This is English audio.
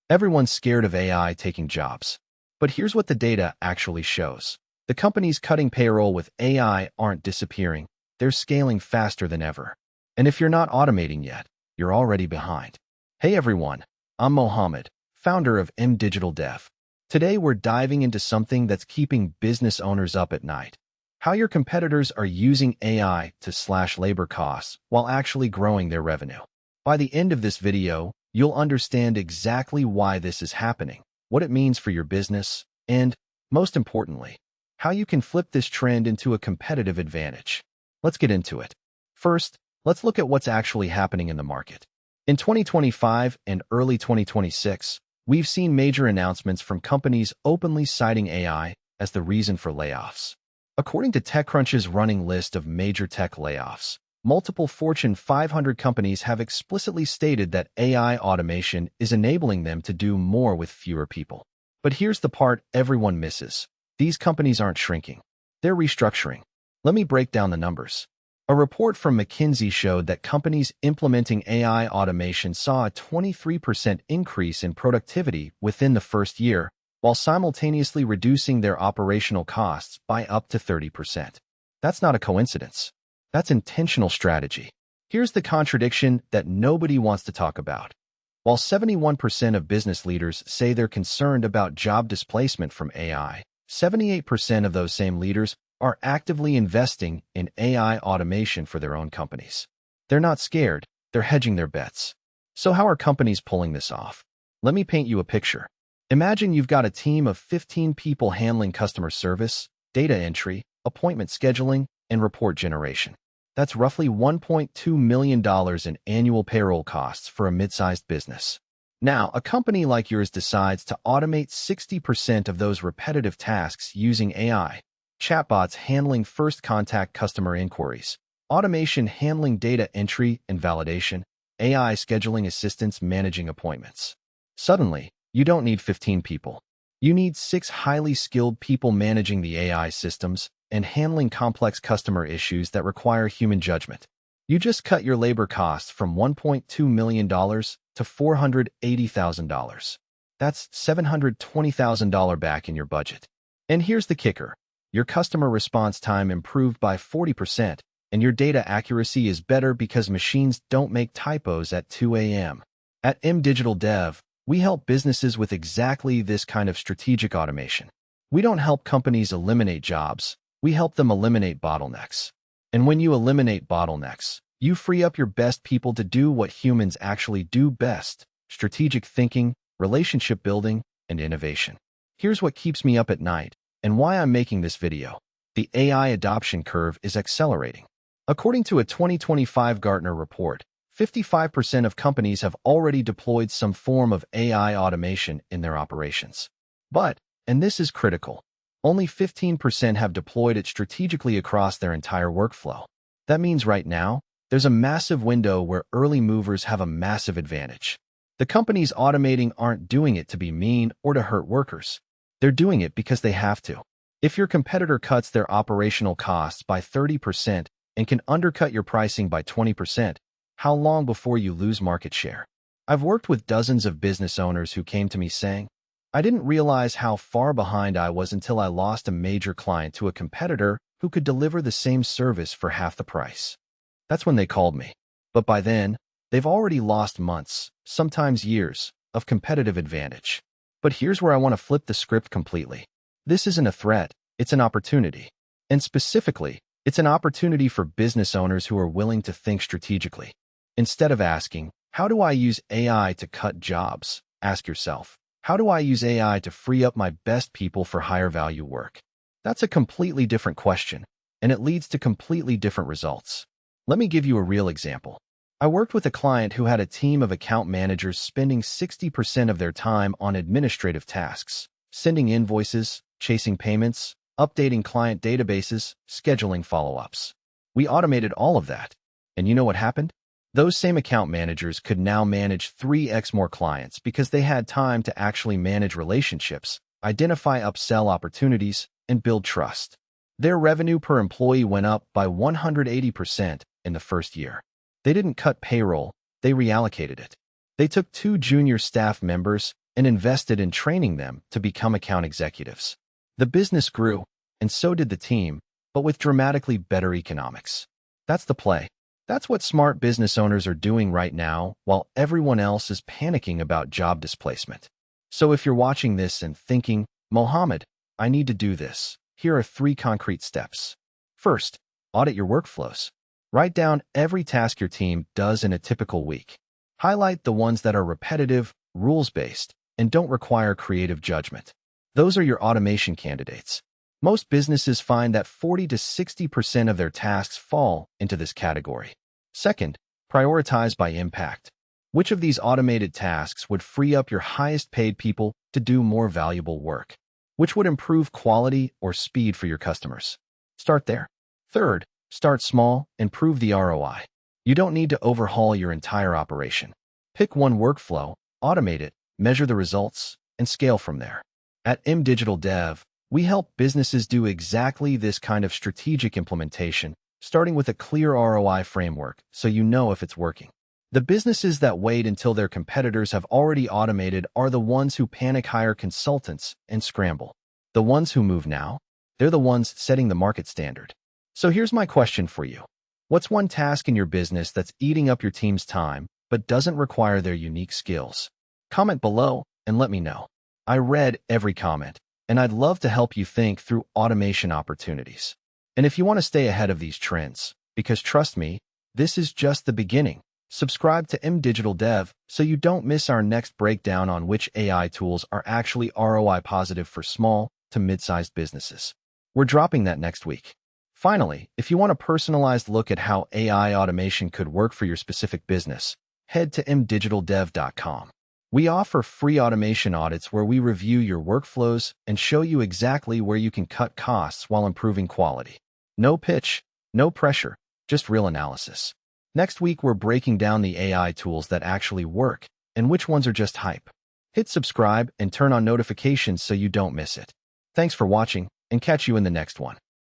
Everyone's scared of AI taking jobs. But here's what the data actually shows. The companies cutting payroll with AI aren't disappearing. They're scaling faster than ever. And if you're not automating yet, you're already behind. Hey everyone, I'm Mohammed, founder of Digital Dev. Today we're diving into something that's keeping business owners up at night. How your competitors are using AI to slash labor costs while actually growing their revenue. By the end of this video, you'll understand exactly why this is happening, what it means for your business, and, most importantly, how you can flip this trend into a competitive advantage. Let's get into it. First, let's look at what's actually happening in the market. In 2025 and early 2026, we've seen major announcements from companies openly citing AI as the reason for layoffs. According to TechCrunch's running list of major tech layoffs, multiple Fortune 500 companies have explicitly stated that AI automation is enabling them to do more with fewer people. But here's the part everyone misses. These companies aren't shrinking. They're restructuring. Let me break down the numbers. A report from McKinsey showed that companies implementing AI automation saw a 23% increase in productivity within the first year, while simultaneously reducing their operational costs by up to 30%. That's not a coincidence. That's intentional strategy. Here's the contradiction that nobody wants to talk about. While 71% of business leaders say they're concerned about job displacement from AI, 78% of those same leaders are actively investing in AI automation for their own companies. They're not scared, they're hedging their bets. So how are companies pulling this off? Let me paint you a picture. Imagine you've got a team of 15 people handling customer service, data entry, appointment scheduling, and report generation. That's roughly $1.2 million in annual payroll costs for a mid-sized business. Now, a company like yours decides to automate 60% of those repetitive tasks using AI. Chatbots handling first-contact customer inquiries, automation handling data entry and validation, AI scheduling assistants managing appointments. Suddenly, you don't need 15 people. You need 6 highly skilled people managing the AI systems and handling complex customer issues that require human judgment. You just cut your labor costs from $1.2 million to $480,000. That's $720,000 back in your budget. And here's the kicker. Your customer response time improved by 40%, and your data accuracy is better because machines don't make typos at 2 a.m. At Digital Dev, we help businesses with exactly this kind of strategic automation. We don't help companies eliminate jobs, we help them eliminate bottlenecks. And when you eliminate bottlenecks, you free up your best people to do what humans actually do best: strategic thinking, relationship building, and innovation. Here's what keeps me up at night, and why I'm making this video. The AI adoption curve is accelerating. According to a 2025 Gartner report, 55% of companies have already deployed some form of AI automation in their operations. But, and this is critical, only 15% have deployed it strategically across their entire workflow. That means right now, there's a massive window where early movers have a massive advantage. The companies automating aren't doing it to be mean or to hurt workers. They're doing it because they have to. If your competitor cuts their operational costs by 30% and can undercut your pricing by 20%, how long before you lose market share? I've worked with dozens of business owners who came to me saying, "I didn't realize how far behind I was until I lost a major client to a competitor who could deliver the same service for half the price." That's when they called me. But by then, they've already lost months, sometimes years, of competitive advantage. But here's where I want to flip the script completely. This isn't a threat, it's an opportunity. And specifically, it's an opportunity for business owners who are willing to think strategically. Instead of asking, "How do I use AI to cut jobs?" ask yourself, "How do I use AI to free up my best people for higher value work?" That's a completely different question, and it leads to completely different results. Let me give you a real example. I worked with a client who had a team of account managers spending 60% of their time on administrative tasks, sending invoices, chasing payments, updating client databases, scheduling follow-ups. We automated all of that. And you know what happened? Those same account managers could now manage 3x more clients because they had time to actually manage relationships, identify upsell opportunities, and build trust. Their revenue per employee went up by 180% in the first year. They didn't cut payroll, they reallocated it. They took 2 junior staff members and invested in training them to become account executives. The business grew, and so did the team, but with dramatically better economics. That's the play. That's what smart business owners are doing right now, while everyone else is panicking about job displacement. So if you're watching this and thinking, Mohammed, I need to do this, here are 3 concrete steps. First, audit your workflows. Write down every task your team does in a typical week. Highlight the ones that are repetitive, rules-based, and don't require creative judgment. Those are your automation candidates. Most businesses find that 40 to 60% of their tasks fall into this category. Second, prioritize by impact. Which of these automated tasks would free up your highest-paid people to do more valuable work? Which would improve quality or speed for your customers? Start there. Third, start small and prove the ROI. You don't need to overhaul your entire operation. Pick one workflow, automate it, measure the results, and scale from there. At Digital Dev, we help businesses do exactly this kind of strategic implementation, starting with a clear ROI framework so you know if it's working. The businesses that wait until their competitors have already automated are the ones who panic hire consultants and scramble. The ones who move now, they're the ones setting the market standard. So here's my question for you. What's one task in your business that's eating up your team's time but doesn't require their unique skills? Comment below and let me know. I read every comment, and I'd love to help you think through automation opportunities. And if you want to stay ahead of these trends, because trust me, this is just the beginning, subscribe to Digital Dev so you don't miss our next breakdown on which AI tools are actually ROI positive for small to mid-sized businesses. We're dropping that next week. Finally, if you want a personalized look at how AI automation could work for your specific business, head to mdigitaldev.com. We offer free automation audits where we review your workflows and show you exactly where you can cut costs while improving quality. No pitch, no pressure, just real analysis. Next week, we're breaking down the AI tools that actually work and which ones are just hype. Hit subscribe and turn on notifications so you don't miss it. Thanks for watching, and catch you in the next one.